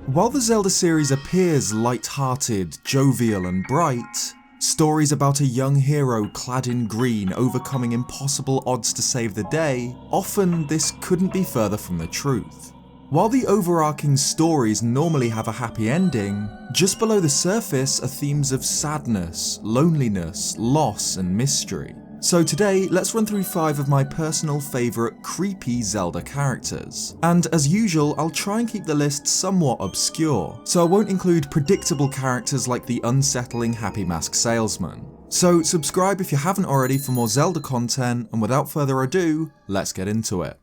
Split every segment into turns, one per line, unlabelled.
While the Zelda series appears light-hearted, jovial and bright, stories about a young hero clad in green overcoming impossible odds to save the day, often this couldn't be further from the truth. While the overarching stories normally have a happy ending, just below the surface are themes of sadness, loneliness, loss and mystery. So today, let's run through 5 of my personal favourite creepy Zelda characters. And as usual, I'll try and keep the list somewhat obscure, so I won't include predictable characters like the unsettling Happy Mask Salesman. So subscribe if you haven't already for more Zelda content, and without further ado, let's get into it.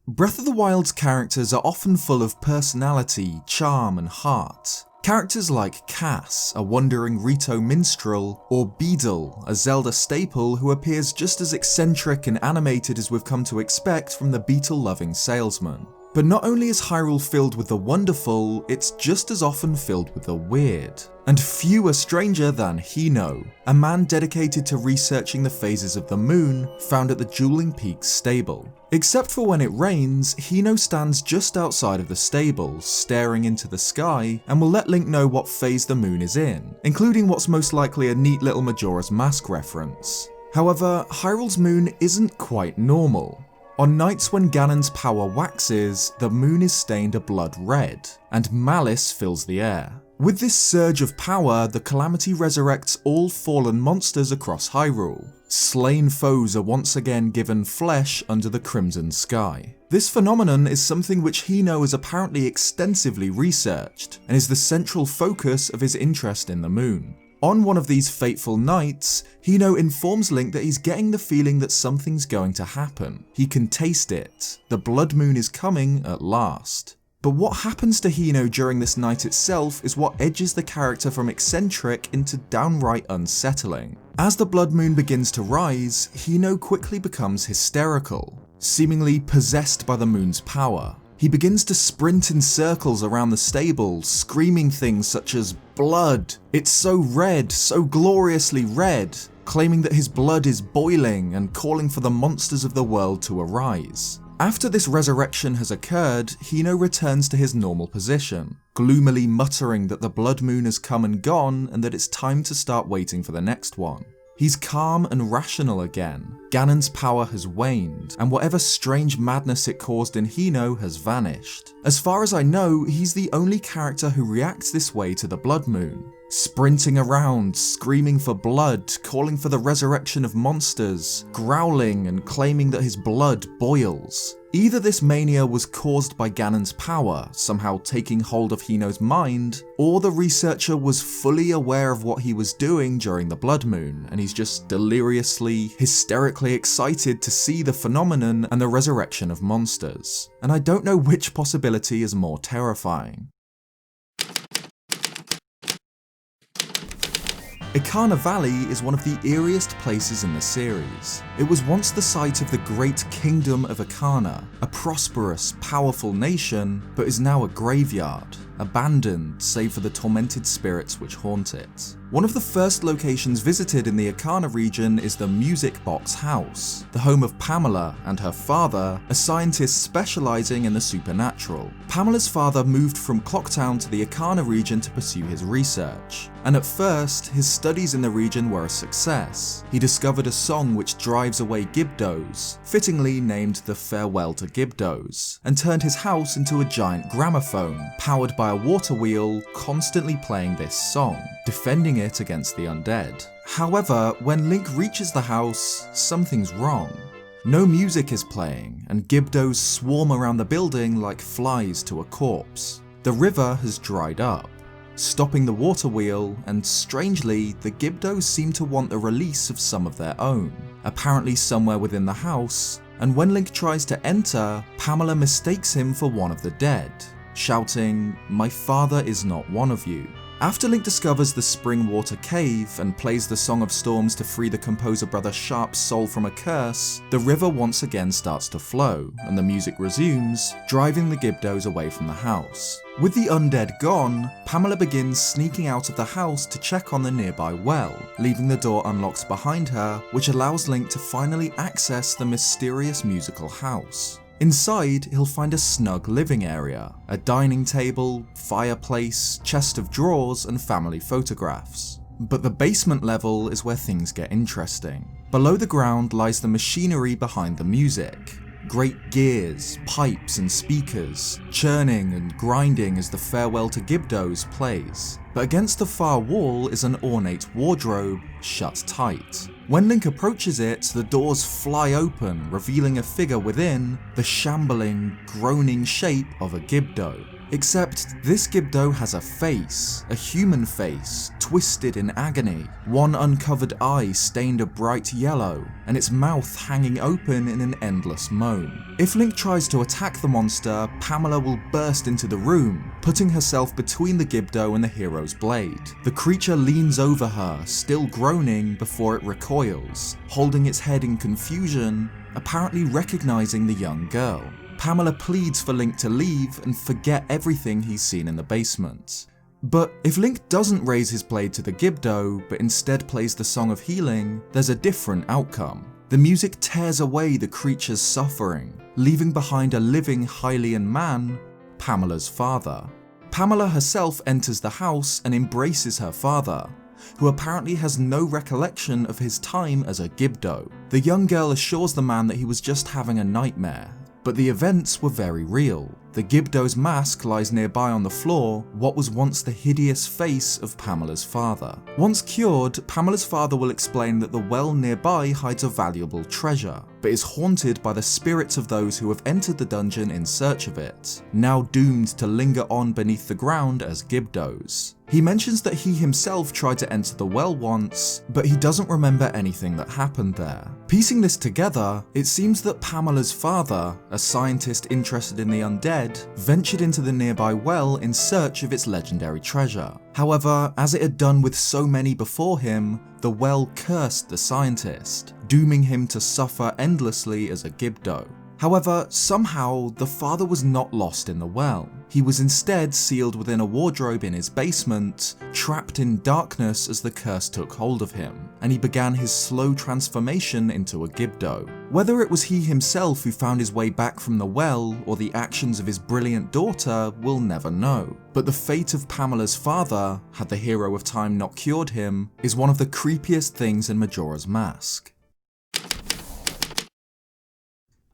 Breath of the Wild's characters are often full of personality, charm and heart. Characters like Cass, a wandering Rito minstrel, or Beedle, a Zelda staple who appears just as eccentric and animated as we've come to expect from the beetle-loving salesman. But not only is Hyrule filled with the wonderful, it's just as often filled with the weird. And few are stranger than Hino, a man dedicated to researching the phases of the moon found at the Dueling Peaks stable. Except for when it rains, Hino stands just outside of the stable, staring into the sky, and will let Link know what phase the moon is in, including what's most likely a neat little Majora's Mask reference. However, Hyrule's moon isn't quite normal. On nights when Ganon's power waxes, the moon is stained a blood red, and malice fills the air. With this surge of power, the Calamity resurrects all fallen monsters across Hyrule. Slain foes are once again given flesh under the crimson sky. This phenomenon is something which Hino has apparently extensively researched, and is the central focus of his interest in the moon. On one of these fateful nights, Hino informs Link that he's getting the feeling that something's going to happen. He can taste it. The blood moon is coming at last. But what happens to Hino during this night itself is what edges the character from eccentric into downright unsettling. As the blood moon begins to rise, Hino quickly becomes hysterical, seemingly possessed by the moon's power. He begins to sprint in circles around the stable, screaming things such as "blood, it's so red, so gloriously red," claiming that his blood is boiling and calling for the monsters of the world to arise. After this resurrection has occurred, Hino returns to his normal position, gloomily muttering that the blood moon has come and gone and that it's time to start waiting for the next one. He's calm and rational again. Ganon's power has waned, and whatever strange madness it caused in Hino has vanished. As far as I know, he's the only character who reacts this way to the blood moon. Sprinting around, screaming for blood, calling for the resurrection of monsters, growling and claiming that his blood boils. Either this mania was caused by Ganon's power, somehow taking hold of Hino's mind, or the researcher was fully aware of what he was doing during the blood moon, and he's just deliriously, hysterically excited to see the phenomenon and the resurrection of monsters. And I don't know which possibility is more terrifying. Ikana Valley is one of the eeriest places in the series. It was once the site of the great kingdom of Ikana, a prosperous, powerful nation, but is now a graveyard, abandoned save for the tormented spirits which haunt it. One of the first locations visited in the Ikana region is the Music Box House, the home of Pamela and her father, a scientist specializing in the supernatural. Pamela's father moved from Clocktown to the Ikana region to pursue his research, and at first, his studies in the region were a success. He discovered a song which drives away Gibdos, fittingly named the Farewell to Gibdos, and turned his house into a giant gramophone, powered by a water wheel, constantly playing this song, defending it against the undead. However, when Link reaches the house, something's wrong. No music is playing, and Gibdos swarm around the building like flies to a corpse. The river has dried up, stopping the water wheel, and strangely, the Gibdos seem to want the release of some of their own, apparently somewhere within the house, and when Link tries to enter, Pamela mistakes him for one of the dead, shouting, "My father is not one of you." After Link discovers the Spring Water Cave and plays the Song of Storms to free the composer brother Sharp's soul from a curse, the river once again starts to flow, and the music resumes, driving the Gibdos away from the house. With the undead gone, Pamela begins sneaking out of the house to check on the nearby well, leaving the door unlocked behind her, which allows Link to finally access the mysterious musical house. Inside, he'll find a snug living area, a dining table, fireplace, chest of drawers, and family photographs. But the basement level is where things get interesting. Below the ground lies the machinery behind the music. Great gears, pipes, and speakers, churning and grinding as the Farewell to Gibdos plays. But against the far wall is an ornate wardrobe, shut tight. When Link approaches it, the doors fly open, revealing a figure within, the shambling, groaning shape of a Gibdo. Except this Gibdo has a face, a human face, twisted in agony, one uncovered eye stained a bright yellow, and its mouth hanging open in an endless moan. If Link tries to attack the monster, Pamela will burst into the room, putting herself between the Gibdo and the hero's blade. The creature leans over her, still groaning, before it recoils, holding its head in confusion, apparently recognizing the young girl. Pamela pleads for Link to leave and forget everything he's seen in the basement. But if Link doesn't raise his blade to the Gibdo, but instead plays the Song of Healing, there's a different outcome. The music tears away the creature's suffering, leaving behind a living Hylian man, Pamela's father. Pamela herself enters the house and embraces her father, who apparently has no recollection of his time as a Gibdo. The young girl assures the man that he was just having a nightmare. But the events were very real. The Gibdo's mask lies nearby on the floor, what was once the hideous face of Pamela's father. Once cured, Pamela's father will explain that the well nearby hides a valuable treasure, but is haunted by the spirits of those who have entered the dungeon in search of it, now doomed to linger on beneath the ground as Gibdos. He mentions that he himself tried to enter the well once, but he doesn't remember anything that happened there. Piecing this together, it seems that Pamela's father, a scientist interested in the undead, ventured into the nearby well in search of its legendary treasure. However, as it had done with so many before him, the well cursed the scientist, dooming him to suffer endlessly as a Gibdo. However, somehow, the father was not lost in the well. He was instead sealed within a wardrobe in his basement, trapped in darkness as the curse took hold of him, and he began his slow transformation into a Gibdo. Whether it was he himself who found his way back from the well, or the actions of his brilliant daughter, we'll never know. But the fate of Pamela's father, had the hero of time not cured him, is one of the creepiest things in Majora's Mask.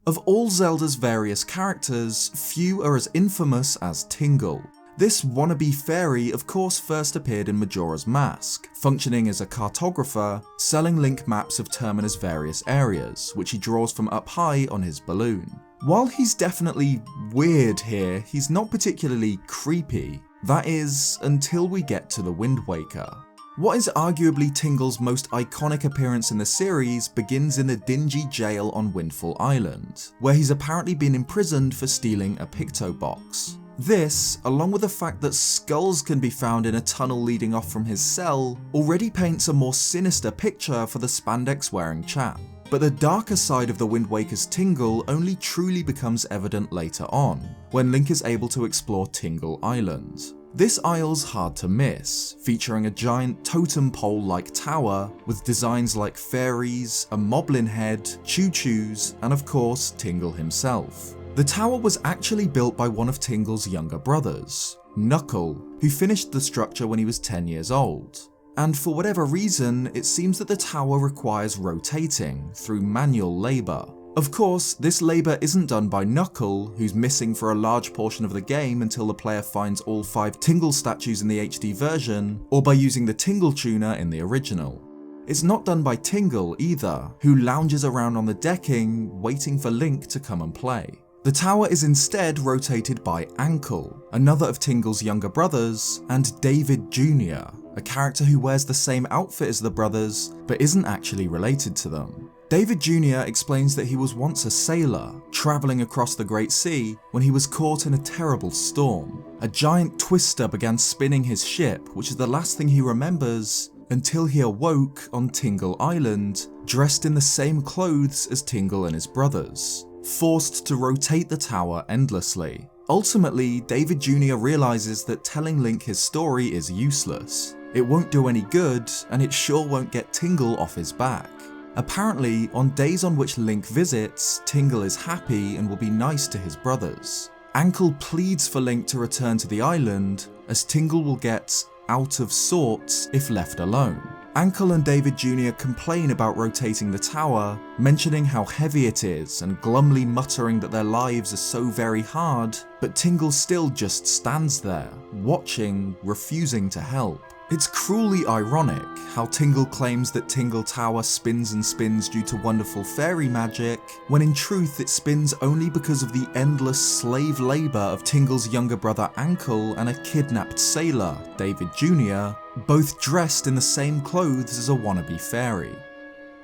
Of all Zelda's various characters, few are as infamous as Tingle. This wannabe fairy of course first appeared in Majora's Mask, functioning as a cartographer, selling Link maps of Termina's various areas, which he draws from up high on his balloon. While he's definitely weird here, he's not particularly creepy. That is, until we get to the Wind Waker. What is arguably Tingle's most iconic appearance in the series begins in the dingy jail on Windfall Island, where he's apparently been imprisoned for stealing a Picto box. This, along with the fact that skulls can be found in a tunnel leading off from his cell, already paints a more sinister picture for the spandex-wearing chap. But the darker side of the Wind Waker's Tingle only truly becomes evident later on, when Link is able to explore Tingle Island. This isle's hard to miss, featuring a giant totem pole-like tower with designs like fairies, a moblin head, choo-choos, and of course Tingle himself. The tower was actually built by one of Tingle's younger brothers, Knuckle, who finished the structure when he was 10 years old. And for whatever reason, it seems that the tower requires rotating through manual labour. Of course, this labour isn't done by Knuckle, who's missing for a large portion of the game until the player finds all 5 Tingle statues in the HD version, or by using the Tingle tuner in the original. It's not done by Tingle either, who lounges around on the decking, waiting for Link to come and play. The tower is instead rotated by Ankle, another of Tingle's younger brothers, and David Jr., a character who wears the same outfit as the brothers, but isn't actually related to them. David Jr. explains that he was once a sailor, travelling across the Great Sea when he was caught in a terrible storm. A giant twister began spinning his ship, which is the last thing he remembers, until he awoke on Tingle Island, dressed in the same clothes as Tingle and his brothers, forced to rotate the tower endlessly. Ultimately, David Jr. realizes that telling Link his story is useless. It won't do any good, and it sure won't get Tingle off his back. Apparently, on days on which Link visits, Tingle is happy and will be nice to his brothers. Ankle pleads for Link to return to the island, as Tingle will get out of sorts if left alone. Ankle and David Jr. complain about rotating the tower, mentioning how heavy it is and glumly muttering that their lives are so very hard, but Tingle still just stands there, watching, refusing to help. It's cruelly ironic how Tingle claims that Tingle Tower spins and spins due to wonderful fairy magic, when in truth it spins only because of the endless slave labour of Tingle's younger brother Ankle and a kidnapped sailor, David Jr., both dressed in the same clothes as a wannabe fairy.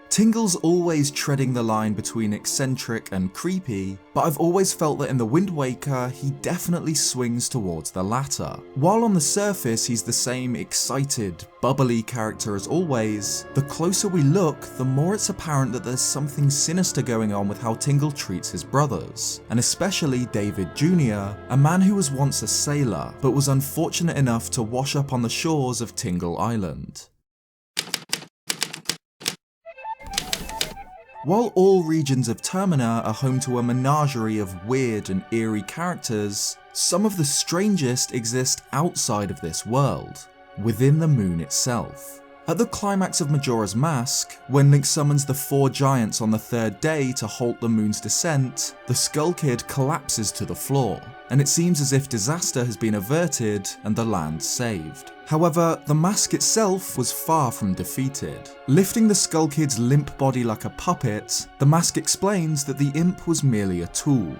Tingle's always treading the line between eccentric and creepy, but I've always felt that in The Wind Waker he definitely swings towards the latter. While on the surface he's the same excited, bubbly character as always, the closer we look, the more it's apparent that there's something sinister going on with how Tingle treats his brothers, and especially David Jr., a man who was once a sailor, but was unfortunate enough to wash up on the shores of Tingle Island. While all regions of Termina are home to a menagerie of weird and eerie characters, some of the strangest exist outside of this world, within the moon itself. At the climax of Majora's Mask, when Link summons the 4 giants on the 3rd day to halt the moon's descent, the Skull Kid collapses to the floor, and it seems as if disaster has been averted and the land saved. However, the mask itself was far from defeated. Lifting the Skull Kid's limp body like a puppet, the mask explains that the imp was merely a tool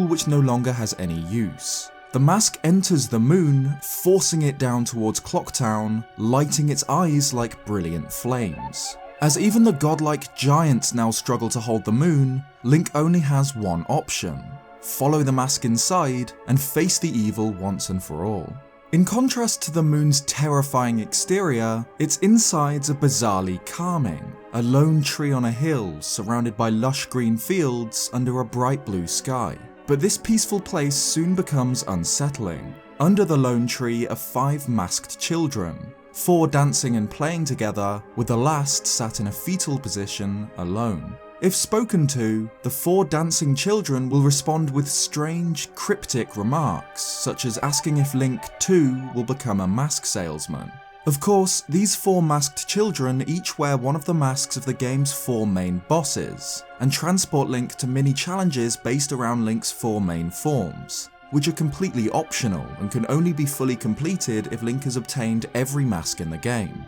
which no longer has any use. The mask enters the moon, forcing it down towards Clocktown, lighting its eyes like brilliant flames. As even the godlike giants now struggle to hold the moon, Link only has one option: follow the mask inside and face the evil once and for all. In contrast to the moon's terrifying exterior, its insides are bizarrely calming. A lone tree on a hill, surrounded by lush green fields under a bright blue sky. But this peaceful place soon becomes unsettling. Under the lone tree are 5 masked children, 4 dancing and playing together, with the last sat in a fetal position alone. If spoken to, the 4 dancing children will respond with strange, cryptic remarks, such as asking if Link too will become a mask salesman. Of course, these 4 masked children each wear one of the masks of the game's 4 main bosses, and transport Link to mini-challenges based around Link's 4 main forms, which are completely optional and can only be fully completed if Link has obtained every mask in the game.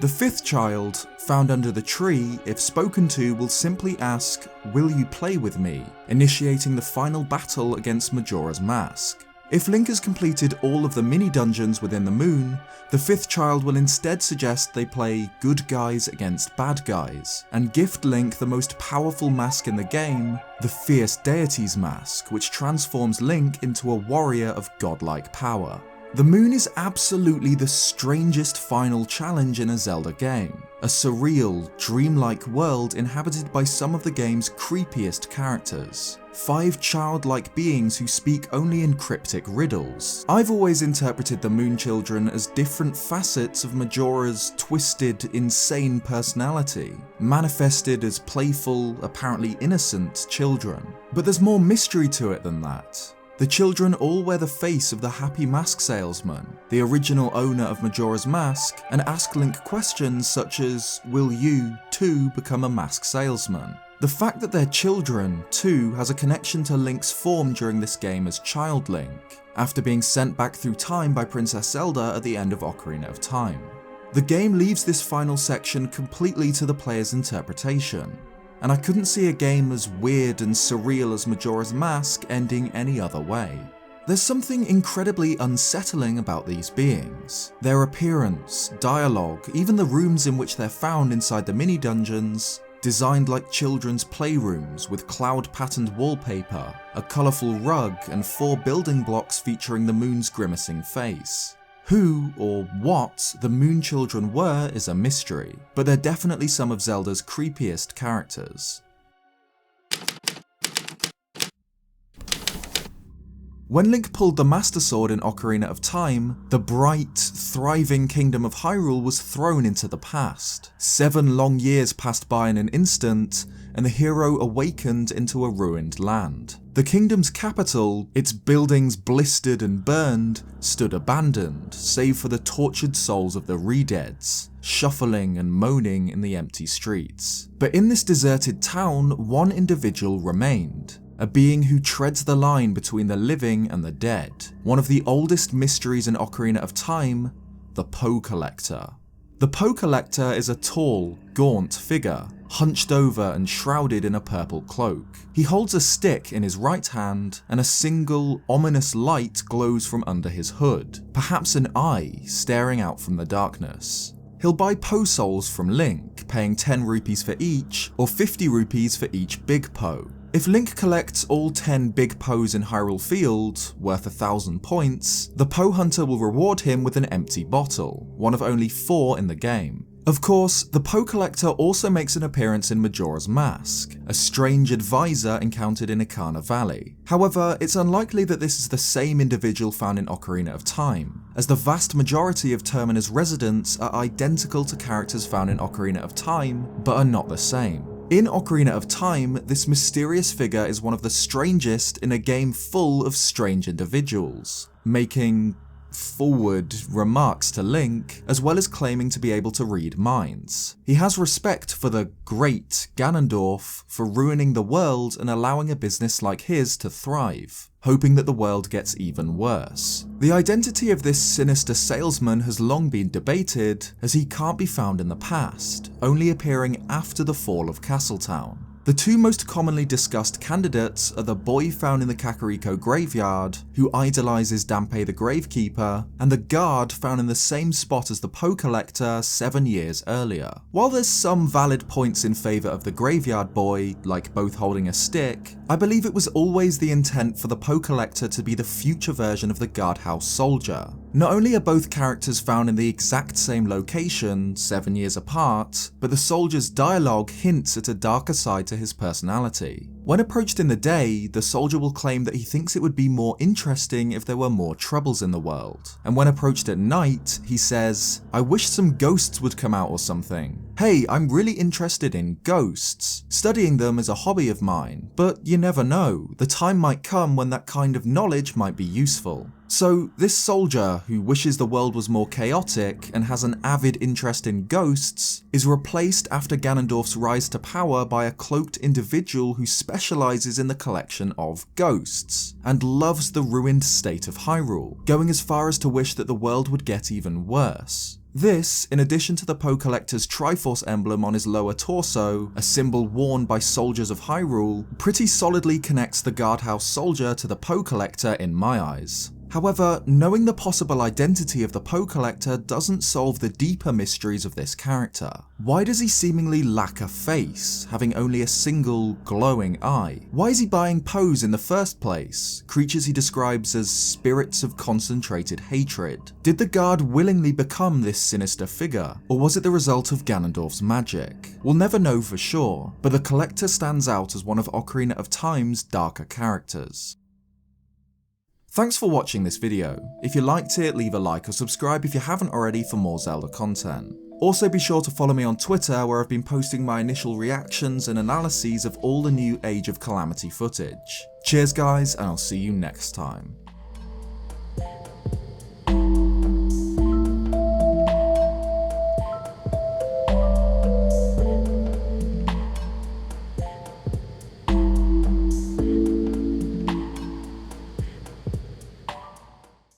The 5th child, found under the tree, if spoken to, will simply ask, "Will you play with me?" initiating the final battle against Majora's Mask. If Link has completed all of the mini-dungeons within the moon, the 5th child will instead suggest they play good guys against bad guys, and gift Link the most powerful mask in the game, the Fierce Deity's Mask, which transforms Link into a warrior of godlike power. The moon is absolutely the strangest final challenge in a Zelda game, a surreal, dreamlike world inhabited by some of the game's creepiest characters. 5 childlike beings who speak only in cryptic riddles. I've always interpreted the Moon Children as different facets of Majora's twisted, insane personality, manifested as playful, apparently innocent children. But there's more mystery to it than that. The children all wear the face of the happy mask salesman, the original owner of Majora's Mask, and ask Link questions such as, "Will you, too, become a mask salesman?" The fact that they're children, too, has a connection to Link's form during this game as Child Link, after being sent back through time by Princess Zelda at the end of Ocarina of Time. The game leaves this final section completely to the player's interpretation, and I couldn't see a game as weird and surreal as Majora's Mask ending any other way. There's something incredibly unsettling about these beings. Their appearance, dialogue, even the rooms in which they're found inside the mini-dungeons, designed like children's playrooms with cloud-patterned wallpaper, a colourful rug, and 4 building blocks featuring the moon's grimacing face. Who, or what, the Moon Children were is a mystery, but they're definitely some of Zelda's creepiest characters. When Link pulled the Master Sword in Ocarina of Time, the bright, thriving kingdom of Hyrule was thrown into the past. 7 long years passed by in an instant, and the hero awakened into a ruined land. The kingdom's capital, its buildings blistered and burned, stood abandoned, save for the tortured souls of the Redeads, shuffling and moaning in the empty streets. But in this deserted town, one individual remained. A being who treads the line between the living and the dead. One of the oldest mysteries in Ocarina of Time, the Poe Collector. The Poe Collector is a tall, gaunt figure, hunched over and shrouded in a purple cloak. He holds a stick in his right hand, and a single, ominous light glows from under his hood, perhaps an eye staring out from the darkness. He'll buy Poe souls from Link, paying 10 rupees for each, or 50 rupees for each big Poe. If Link collects all 10 big Poes in Hyrule Field, worth 1,000 points, the Poe Hunter will reward him with an empty bottle, one of only 4 in the game. Of course, the Poe Collector also makes an appearance in Majora's Mask, a strange advisor encountered in Ikana Valley. However, it's unlikely that this is the same individual found in Ocarina of Time, as the vast majority of Termina's residents are identical to characters found in Ocarina of Time, but are not the same. In Ocarina of Time, this mysterious figure is one of the strangest in a game full of strange individuals, making forward remarks to Link, as well as claiming to be able to read minds. He has respect for the great Ganondorf for ruining the world and allowing a business like his to thrive, hoping that the world gets even worse. The identity of this sinister salesman has long been debated, as he can't be found in the past, only appearing after the fall of Castletown. The 2 most commonly discussed candidates are the boy found in the Kakariko graveyard, who idolizes Dampé the Gravekeeper, and the guard found in the same spot as the Poe Collector 7 years earlier. While there's some valid points in favour of the graveyard boy, like both holding a stick, I believe it was always the intent for the Poe Collector to be the future version of the guardhouse soldier. Not only are both characters found in the exact same location, 7 years apart, but the soldier's dialogue hints at a darker side to his personality. When approached in the day, the soldier will claim that he thinks it would be more interesting if there were more troubles in the world. And when approached at night, he says, "I wish some ghosts would come out or something. Hey, I'm really interested in ghosts. Studying them is a hobby of mine, but you never know, the time might come when that kind of knowledge might be useful." So this soldier, who wishes the world was more chaotic and has an avid interest in ghosts, is replaced after Ganondorf's rise to power by a cloaked individual who specializes in the collection of ghosts, and loves the ruined state of Hyrule, going as far as to wish that the world would get even worse. This, in addition to the Poe Collector's Triforce emblem on his lower torso, a symbol worn by soldiers of Hyrule, pretty solidly connects the guardhouse soldier to the Poe Collector in my eyes. However, knowing the possible identity of the Poe Collector doesn't solve the deeper mysteries of this character. Why does he seemingly lack a face, having only a single glowing eye? Why is he buying Poes in the first place, creatures he describes as spirits of concentrated hatred? Did the guard willingly become this sinister figure, or was it the result of Ganondorf's magic? We'll never know for sure, but the Collector stands out as one of Ocarina of Time's darker characters. Thanks for watching this video. If you liked it, leave a like or subscribe if you haven't already for more Zelda content. Also be sure to follow me on Twitter, where I've been posting my initial reactions and analyses of all the new Age of Calamity footage. Cheers guys, and I'll see you next time.